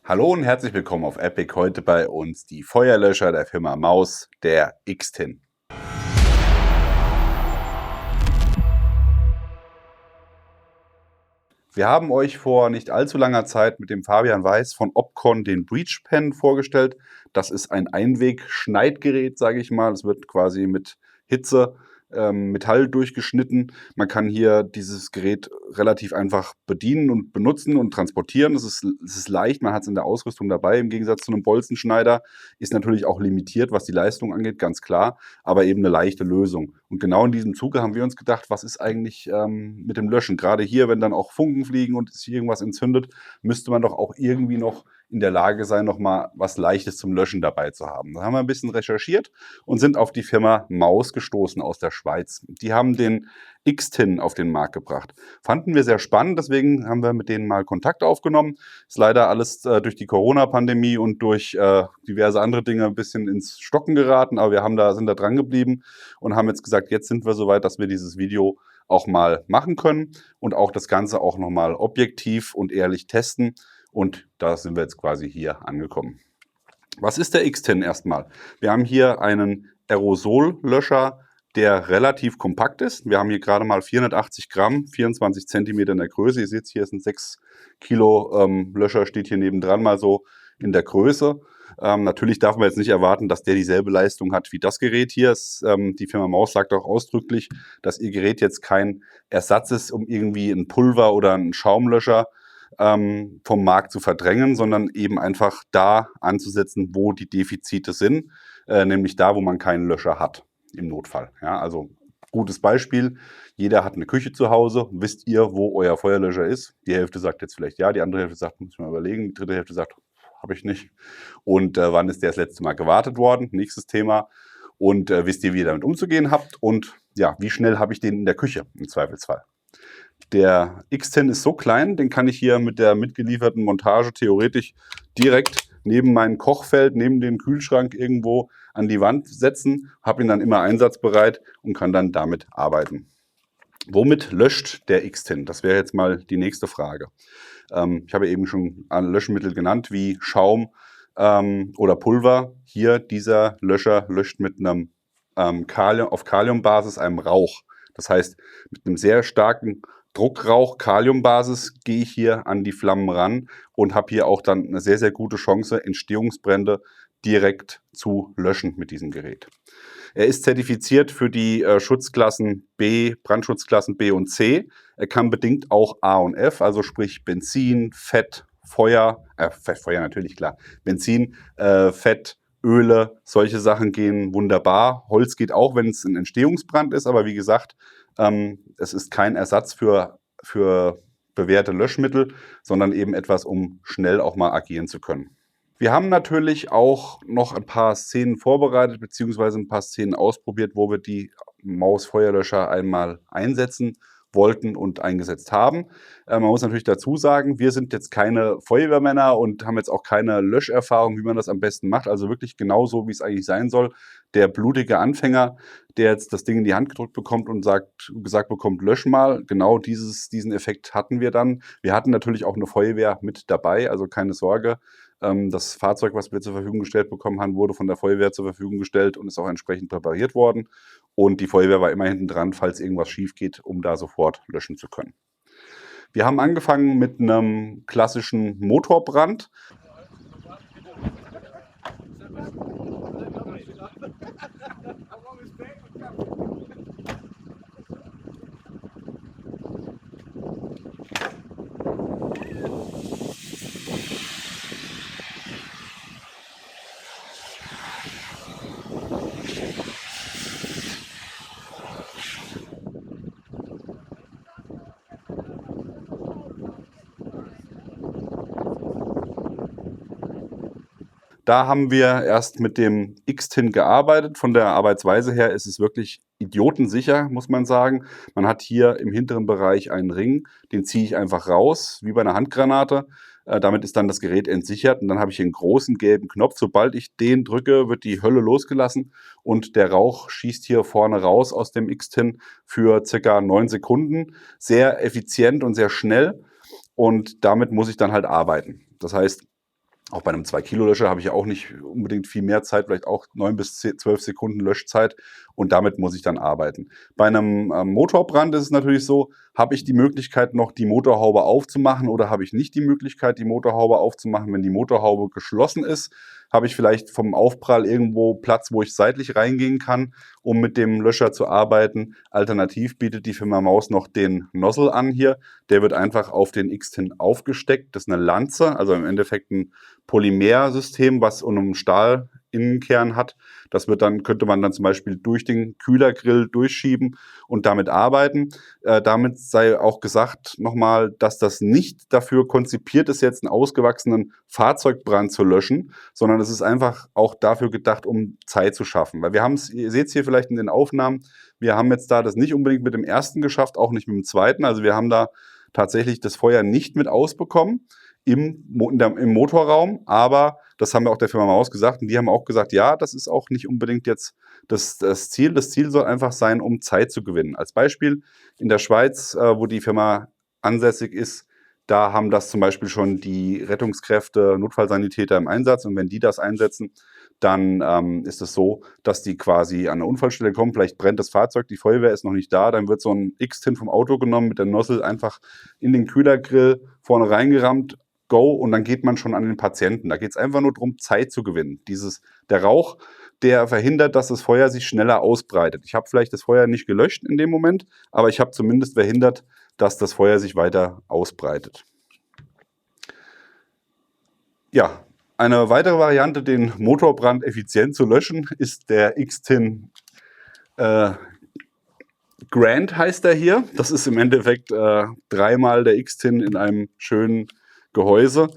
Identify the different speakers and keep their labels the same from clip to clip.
Speaker 1: Hallo und herzlich willkommen auf Epic. Heute bei uns die Feuerlöscher der Firma Maus, der X-Tin. Wir haben euch vor nicht allzu langer Zeit mit dem Fabian Weiß von Opcon den Breach Pen vorgestellt. Das ist ein Einweg-Schneidgerät, sage ich mal. Es wird quasi mit Hitze Metall durchgeschnitten. Man kann hier dieses Gerät relativ einfach bedienen und benutzen und transportieren. Es ist leicht, man hat es in der Ausrüstung dabei, im Gegensatz zu einem Bolzenschneider. Ist natürlich auch limitiert, was die Leistung angeht, ganz klar, aber eben eine leichte Lösung. Und genau in diesem Zuge haben wir uns gedacht, was ist eigentlich mit dem Löschen? Gerade hier, wenn dann auch Funken fliegen und sich irgendwas entzündet, müsste man doch auch irgendwie noch in der Lage sein, noch mal was Leichtes zum Löschen dabei zu haben. Da haben wir ein bisschen recherchiert und sind auf die Firma Maus gestoßen aus der Schweiz. Die haben den X-Tin auf den Markt gebracht. Fanden wir sehr spannend, deswegen haben wir mit denen mal Kontakt aufgenommen. Ist leider alles durch die Corona-Pandemie und durch diverse andere Dinge ein bisschen ins Stocken geraten, aber sind da dran geblieben und haben jetzt gesagt, jetzt sind wir soweit, dass wir dieses Video auch mal machen können und auch das Ganze auch nochmal objektiv und ehrlich testen. Und da sind wir jetzt quasi hier angekommen. Was ist der X-Tin erstmal? Wir haben hier einen Aerosollöscher, der relativ kompakt ist. Wir haben hier gerade mal 480 Gramm, 24 Zentimeter in der Größe. Ihr seht, hier ist ein 6 Kilo Löscher, steht hier nebendran mal so in der Größe. Natürlich darf man jetzt nicht erwarten, dass der dieselbe Leistung hat wie das Gerät hier. Die Firma Maus sagt auch ausdrücklich, dass ihr Gerät jetzt kein Ersatz ist, um irgendwie ein Pulver oder einen Schaumlöscher vom Markt zu verdrängen, sondern eben einfach da anzusetzen, wo die Defizite sind, nämlich da, wo man keinen Löscher hat im Notfall. Ja, also gutes Beispiel, jeder hat eine Küche zu Hause, wisst ihr, wo euer Feuerlöscher ist? Die Hälfte sagt jetzt vielleicht ja, die andere Hälfte sagt, muss ich mal überlegen, die dritte Hälfte sagt, habe ich nicht. Und wann ist der das letzte Mal gewartet worden? Nächstes Thema. Und wisst ihr, wie ihr damit umzugehen habt? Und ja, wie schnell habe ich den in der Küche im Zweifelsfall? Der X-Tin ist so klein, den kann ich hier mit der mitgelieferten Montage theoretisch direkt neben mein Kochfeld, neben den Kühlschrank irgendwo an die Wand setzen, habe ihn dann immer einsatzbereit und kann dann damit arbeiten. Womit löscht der X-Tin? Das wäre jetzt mal die nächste Frage. Ich habe eben schon Löschmittel genannt, wie Schaum oder Pulver. Hier, dieser Löscher löscht mit einem auf Kaliumbasis, einem Rauch. Das heißt, mit einem sehr starken Druckrauch, Kaliumbasis, gehe ich hier an die Flammen ran und habe hier auch dann eine sehr, sehr gute Chance, Entstehungsbrände direkt zu löschen mit diesem Gerät. Er ist zertifiziert für die Schutzklassen B, Brandschutzklassen B und C. Er kann bedingt auch A und F, also sprich Benzin, Fett, Feuer natürlich, klar, Benzin, Fett, Öle, solche Sachen gehen wunderbar. Holz geht auch, wenn es ein Entstehungsbrand ist, aber wie gesagt, es ist kein Ersatz für bewährte Löschmittel, sondern eben etwas, um schnell auch mal agieren zu können. Wir haben natürlich auch noch ein paar Szenen vorbereitet, beziehungsweise ein paar Szenen ausprobiert, wo wir die Maus-Feuerlöscher einmal einsetzen wollten und eingesetzt haben. Man muss natürlich dazu sagen, wir sind jetzt keine Feuerwehrmänner und haben jetzt auch keine Löscherfahrung, wie man das am besten macht. Also wirklich genau so, wie es eigentlich sein soll. Der blutige Anfänger, der jetzt das Ding in die Hand gedrückt bekommt und gesagt bekommt, lösch mal, genau diesen Effekt hatten wir dann. Wir hatten natürlich auch eine Feuerwehr mit dabei, also keine Sorge. Das Fahrzeug, was wir zur Verfügung gestellt bekommen haben, wurde von der Feuerwehr zur Verfügung gestellt und ist auch entsprechend präpariert worden. Und die Feuerwehr war immer hinten dran, falls irgendwas schief geht, um da sofort löschen zu können. Wir haben angefangen mit einem klassischen Motorbrand. Da haben wir erst mit dem X-Tin gearbeitet. Von der Arbeitsweise her ist es wirklich idiotensicher, muss man sagen. Man hat hier im hinteren Bereich einen Ring, den ziehe ich einfach raus, wie bei einer Handgranate. Damit ist dann das Gerät entsichert und dann habe ich hier einen großen gelben Knopf. Sobald ich den drücke, wird die Hölle losgelassen und der Rauch schießt hier vorne raus aus dem X-Tin für ca. 9 Sekunden. Sehr effizient und sehr schnell und damit muss ich dann halt arbeiten. Das heißt, Auch bei einem 2-Kilo-Löscher habe ich ja auch nicht unbedingt viel mehr Zeit, vielleicht auch 9 bis 12 Sekunden Löschzeit, und damit muss ich dann arbeiten. Bei einem Motorbrand ist es natürlich so, habe ich die Möglichkeit noch die Motorhaube aufzumachen oder habe ich nicht die Möglichkeit, die Motorhaube aufzumachen? Wenn die Motorhaube geschlossen ist, habe ich vielleicht vom Aufprall irgendwo Platz, wo ich seitlich reingehen kann, um mit dem Löscher zu arbeiten. Alternativ bietet die Firma Maus noch den Nozzle an hier. Der wird einfach auf den X-Tin aufgesteckt. Das ist eine Lanze, also im Endeffekt ein Polymersystem, was einen Stahlinnenkern hat. Das könnte man dann zum Beispiel durch den Kühlergrill durchschieben und damit arbeiten. Damit sei auch gesagt nochmal, dass das nicht dafür konzipiert ist, jetzt einen ausgewachsenen Fahrzeugbrand zu löschen, sondern es ist einfach auch dafür gedacht, um Zeit zu schaffen. Weil wir haben es, ihr seht es hier vielleicht in den Aufnahmen, wir haben jetzt da das nicht unbedingt mit dem ersten geschafft, auch nicht mit dem zweiten. Also wir haben da tatsächlich das Feuer nicht mit ausbekommen im Motorraum, aber das haben wir auch der Firma Maus gesagt, und die haben auch gesagt, ja, das ist auch nicht unbedingt jetzt das Ziel. Das Ziel soll einfach sein, um Zeit zu gewinnen. Als Beispiel in der Schweiz, wo die Firma ansässig ist, da haben das zum Beispiel schon die Rettungskräfte, Notfallsanitäter im Einsatz, und wenn die das einsetzen, dann ist es so, dass die quasi an eine Unfallstelle kommen, vielleicht brennt das Fahrzeug, die Feuerwehr ist noch nicht da, dann wird so ein X-Tin vom Auto genommen, mit der Nozzle einfach in den Kühlergrill vorne reingerammt, go, und dann geht man schon an den Patienten. Da geht es einfach nur darum, Zeit zu gewinnen. Der Rauch, der verhindert, dass das Feuer sich schneller ausbreitet. Ich habe vielleicht das Feuer nicht gelöscht in dem Moment, aber ich habe zumindest verhindert, dass das Feuer sich weiter ausbreitet. Ja, eine weitere Variante, den Motorbrand effizient zu löschen, ist der X-Tin Grand, heißt er hier. Das ist im Endeffekt dreimal der X-Tin in einem schönen Gehäuse.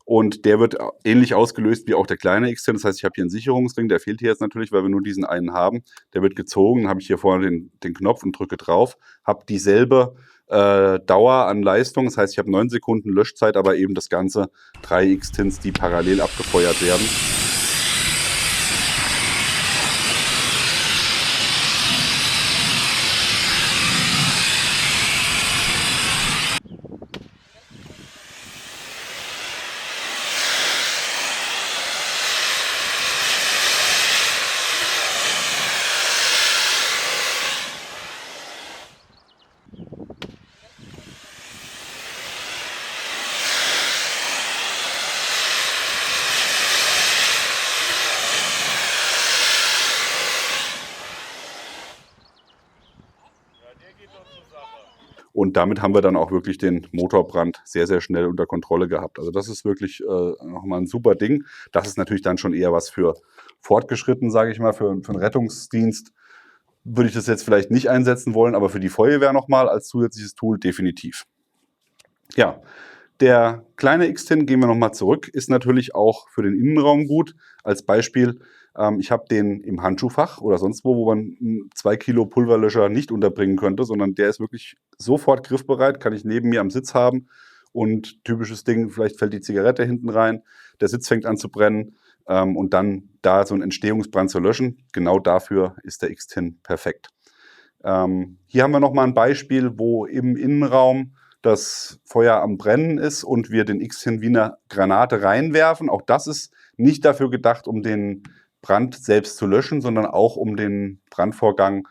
Speaker 1: Und der wird ähnlich ausgelöst wie auch der kleine X-Tin. Das heißt, ich habe hier einen Sicherungsring, der fehlt hier jetzt natürlich, weil wir nur diesen einen haben. Der wird gezogen, dann habe ich hier vorne den Knopf und drücke drauf, habe dieselbe Dauer an Leistung. Das heißt, ich habe 9 Sekunden Löschzeit, aber eben das Ganze 3 X-Tins, die parallel abgefeuert werden. Und damit haben wir dann auch wirklich den Motorbrand sehr, sehr schnell unter Kontrolle gehabt. Also das ist wirklich nochmal ein super Ding. Das ist natürlich dann schon eher was für fortgeschritten, sage ich mal, für einen Rettungsdienst. Würde ich das jetzt vielleicht nicht einsetzen wollen, aber für die Feuerwehr nochmal als zusätzliches Tool definitiv. Ja, der kleine X-Tin, gehen wir nochmal zurück, ist natürlich auch für den Innenraum gut. Als Beispiel, ich habe den im Handschuhfach oder sonst wo man einen 2 Kilo Pulverlöscher nicht unterbringen könnte, sondern der ist wirklich sofort griffbereit, kann ich neben mir am Sitz haben, und typisches Ding, vielleicht fällt die Zigarette hinten rein, der Sitz fängt an zu brennen, und dann da so einen Entstehungsbrand zu löschen. Genau dafür ist der X-Tin perfekt. Hier haben wir nochmal ein Beispiel, wo im Innenraum das Feuer am Brennen ist und wir den X-Tin wie eine Granate reinwerfen. Auch das ist nicht dafür gedacht, um den Brand selbst zu löschen, sondern auch um den Brandvorgang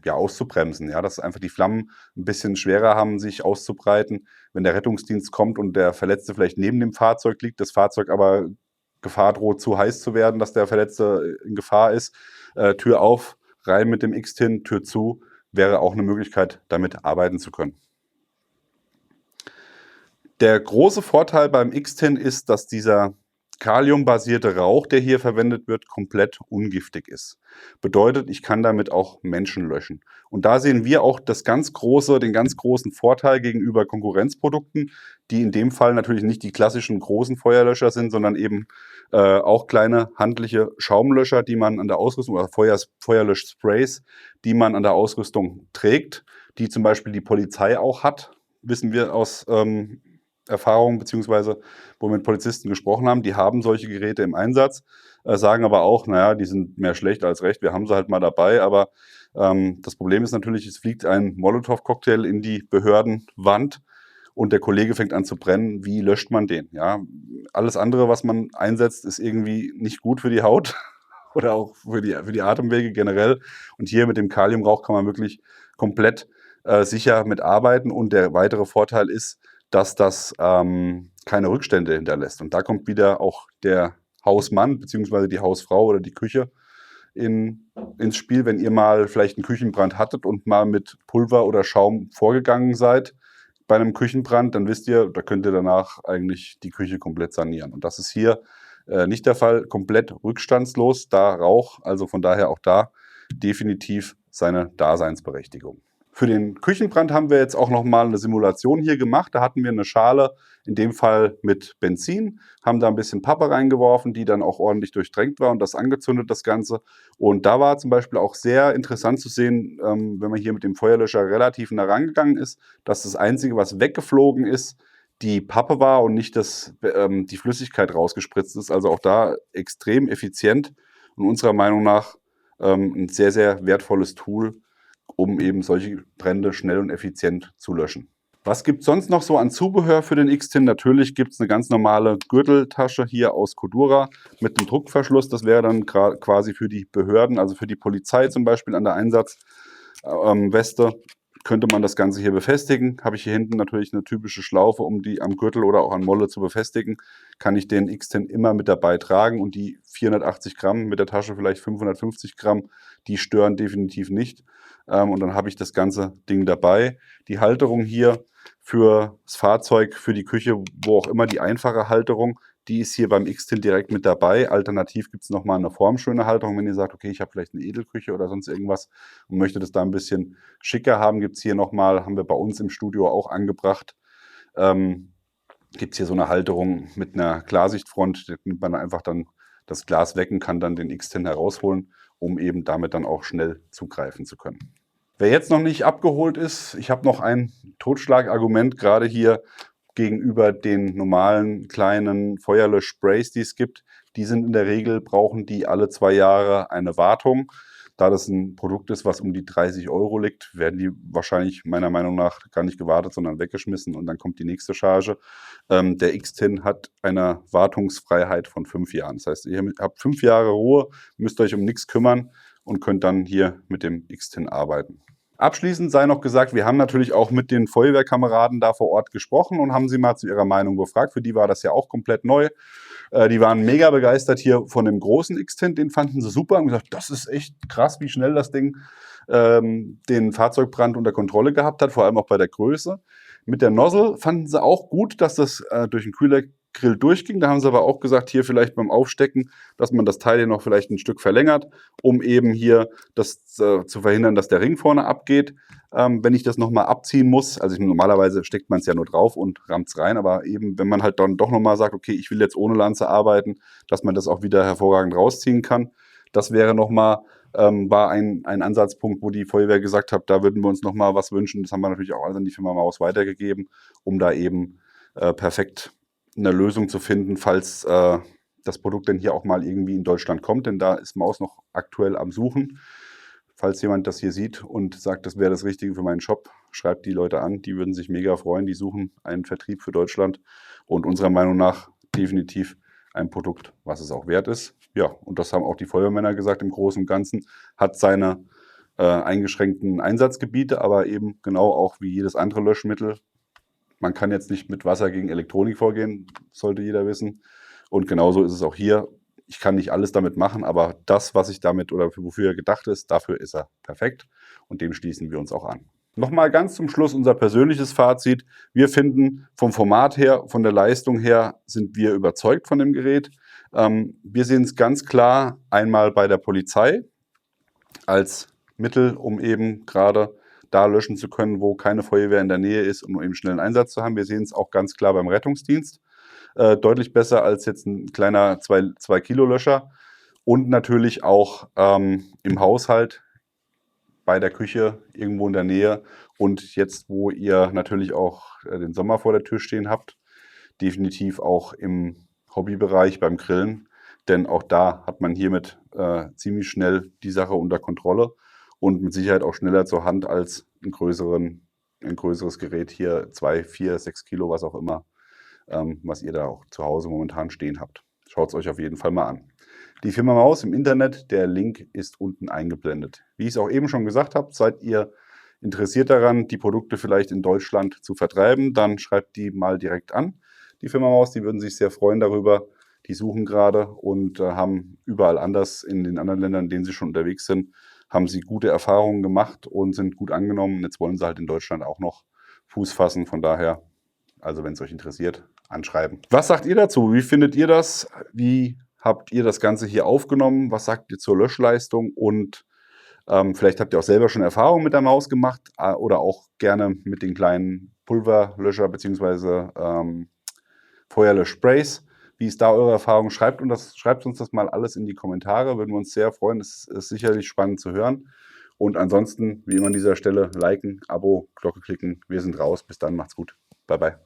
Speaker 1: auszubremsen. Ja, dass einfach die Flammen ein bisschen schwerer haben, sich auszubreiten. Wenn der Rettungsdienst kommt und der Verletzte vielleicht neben dem Fahrzeug liegt, das Fahrzeug aber Gefahr droht, zu heiß zu werden, dass der Verletzte in Gefahr ist, Tür auf, rein mit dem X-Tin, Tür zu, wäre auch eine Möglichkeit, damit arbeiten zu können. Der große Vorteil beim X-Tin ist, dass dieser kaliumbasierte Rauch, der hier verwendet wird, komplett ungiftig ist. Bedeutet, ich kann damit auch Menschen löschen. Und da sehen wir auch den ganz großen Vorteil gegenüber Konkurrenzprodukten, die in dem Fall natürlich nicht die klassischen großen Feuerlöscher sind, sondern eben auch kleine handliche Schaumlöscher, die man an der Ausrüstung, oder Feuerlöschsprays, die man an der Ausrüstung trägt, die zum Beispiel die Polizei auch hat, wissen wir aus Erfahrung, beziehungsweise wo wir mit Polizisten gesprochen haben, die haben solche Geräte im Einsatz, sagen aber auch, naja, die sind mehr schlecht als recht, wir haben sie halt mal dabei, aber das Problem ist natürlich, es fliegt ein Molotow-Cocktail in die Behördenwand, und der Kollege fängt an zu brennen, wie löscht man den? Ja, alles andere, was man einsetzt, ist irgendwie nicht gut für die Haut oder auch für die Atemwege generell. Und hier mit dem Kaliumrauch kann man wirklich komplett sicher mitarbeiten. Und der weitere Vorteil ist, dass das keine Rückstände hinterlässt. Und da kommt wieder auch der Hausmann bzw. die Hausfrau oder die Küche ins Spiel, wenn ihr mal vielleicht einen Küchenbrand hattet und mal mit Pulver oder Schaum vorgegangen seid bei einem Küchenbrand, dann wisst ihr, da könnt ihr danach eigentlich die Küche komplett sanieren. Und das ist hier nicht der Fall, komplett rückstandslos, da Rauch, also von daher auch da definitiv seine Daseinsberechtigung. Für den Küchenbrand haben wir jetzt auch nochmal eine Simulation hier gemacht. Da hatten wir eine Schale, in dem Fall mit Benzin, haben da ein bisschen Pappe reingeworfen, die dann auch ordentlich durchtränkt war und das angezündet, das Ganze. Und da war zum Beispiel auch sehr interessant zu sehen, wenn man hier mit dem Feuerlöscher relativ nah rangegangen ist, dass das Einzige, was weggeflogen ist, die Pappe war und nicht die Flüssigkeit rausgespritzt ist. Also auch da extrem effizient und unserer Meinung nach ein sehr, sehr wertvolles Tool, um eben solche Brände schnell und effizient zu löschen. Was gibt es sonst noch so an Zubehör für den X-Tin? Natürlich gibt es eine ganz normale Gürteltasche hier aus Cordura mit einem Druckverschluss. Das wäre dann quasi für die Behörden, also für die Polizei zum Beispiel an der Einsatzweste, könnte man das Ganze hier befestigen. Habe ich hier hinten natürlich eine typische Schlaufe, um die am Gürtel oder auch an Molle zu befestigen. Kann ich den X-Tin immer mit dabei tragen und die 480 Gramm, mit der Tasche vielleicht 550 Gramm, die stören definitiv nicht. Und dann habe ich das ganze Ding dabei. Die Halterung hier für das Fahrzeug, für die Küche, wo auch immer, die einfache Halterung, die ist hier beim X-Tin direkt mit dabei. Alternativ gibt es nochmal eine formschöne Halterung, wenn ihr sagt, okay, ich habe vielleicht eine Edelküche oder sonst irgendwas und möchte das da ein bisschen schicker haben, gibt es hier nochmal, haben wir bei uns im Studio auch angebracht, gibt es hier so eine Halterung mit einer Klarsichtfront, da nimmt man einfach dann das Glas weg und kann dann den X-Tin herausholen, um eben damit dann auch schnell zugreifen zu können. Wer jetzt noch nicht abgeholt ist, ich habe noch ein Totschlagargument, gerade hier gegenüber den normalen kleinen Feuerlöschsprays, die es gibt. Die sind in der Regel, brauchen die alle 2 Jahre eine Wartung. Da das ein Produkt ist, was um die 30 € liegt, werden die wahrscheinlich meiner Meinung nach gar nicht gewartet, sondern weggeschmissen und dann kommt die nächste Charge. Der X-Tin hat eine Wartungsfreiheit von 5 Jahren. Das heißt, ihr habt 5 Jahre Ruhe, müsst euch um nichts kümmern und könnt dann hier mit dem X-Tin arbeiten. Abschließend sei noch gesagt, wir haben natürlich auch mit den Feuerwehrkameraden da vor Ort gesprochen und haben sie mal zu ihrer Meinung befragt. Für die war das ja auch komplett neu. Die waren mega begeistert hier von dem großen X-Tint, den fanden sie super und gesagt, das ist echt krass, wie schnell das Ding den Fahrzeugbrand unter Kontrolle gehabt hat, vor allem auch bei der Größe. Mit der Nozzle fanden sie auch gut, dass das durch den Kühlergrill durchging. Da haben sie aber auch gesagt, hier vielleicht beim Aufstecken, dass man das Teil hier noch vielleicht ein Stück verlängert, um eben hier das zu verhindern, dass der Ring vorne abgeht. Wenn ich das nochmal abziehen muss, also normalerweise steckt man es ja nur drauf und rammt es rein, aber eben, wenn man halt dann doch nochmal sagt, okay, ich will jetzt ohne Lanze arbeiten, dass man das auch wieder hervorragend rausziehen kann. Das wäre nochmal, war ein Ansatzpunkt, wo die Feuerwehr gesagt hat, da würden wir uns nochmal was wünschen. Das haben wir natürlich auch alles an die Firma Maus weitergegeben, um da eben perfekt eine Lösung zu finden, falls das Produkt denn hier auch mal irgendwie in Deutschland kommt, denn da ist Maus noch aktuell am Suchen. Falls jemand das hier sieht und sagt, das wäre das Richtige für meinen Shop, schreibt die Leute an, die würden sich mega freuen, die suchen einen Vertrieb für Deutschland und unserer Meinung nach definitiv ein Produkt, was es auch wert ist. Ja, und das haben auch die Feuerwehrmänner gesagt, im Großen und Ganzen hat seine eingeschränkten Einsatzgebiete, aber eben genau auch wie jedes andere Löschmittel. Man kann jetzt nicht mit Wasser gegen Elektronik vorgehen, sollte jeder wissen. Und genauso ist es auch hier. Ich kann nicht alles damit machen, aber das, was ich damit oder wofür er gedacht ist, dafür ist er perfekt und dem schließen wir uns auch an. Nochmal ganz zum Schluss unser persönliches Fazit. Wir finden vom Format her, von der Leistung her, sind wir überzeugt von dem Gerät. Wir sehen es ganz klar einmal bei der Polizei als Mittel, um eben gerade da löschen zu können, wo keine Feuerwehr in der Nähe ist, um eben schnellen Einsatz zu haben. Wir sehen es auch ganz klar beim Rettungsdienst. Deutlich besser als jetzt ein kleiner 2-Kilo-Löscher und natürlich auch im Haushalt, bei der Küche, irgendwo in der Nähe und jetzt, wo ihr natürlich auch den Sommer vor der Tür stehen habt, definitiv auch im Hobbybereich beim Grillen, denn auch da hat man hiermit ziemlich schnell die Sache unter Kontrolle und mit Sicherheit auch schneller zur Hand als einen größeren ein größeres Gerät hier, 2, 4, 6 Kilo, was auch immer, was ihr da auch zu Hause momentan stehen habt. Schaut es euch auf jeden Fall mal an. Die Firma Maus im Internet, der Link ist unten eingeblendet. Wie ich es auch eben schon gesagt habe, seid ihr interessiert daran, die Produkte vielleicht in Deutschland zu vertreiben, dann schreibt die mal direkt an. Die Firma Maus, die würden sich sehr freuen darüber. Die suchen gerade und haben überall anders in den anderen Ländern, in denen sie schon unterwegs sind, haben sie gute Erfahrungen gemacht und sind gut angenommen. Jetzt wollen sie halt in Deutschland auch noch Fuß fassen. Von daher, also wenn es euch interessiert, anschreiben. Was sagt ihr dazu? Wie findet ihr das? Wie habt ihr das Ganze hier aufgenommen? Was sagt ihr zur Löschleistung? Und vielleicht habt ihr auch selber schon Erfahrungen mit der Maus gemacht oder auch gerne mit den kleinen Pulverlöscher bzw. Feuerlöschsprays. Wie ist da eure Erfahrung? Schreibt uns das mal alles in die Kommentare, würden wir uns sehr freuen. Es ist sicherlich spannend zu hören. Und ansonsten, wie immer an dieser Stelle, liken, Abo, Glocke klicken. Wir sind raus. Bis dann, macht's gut. Bye, bye.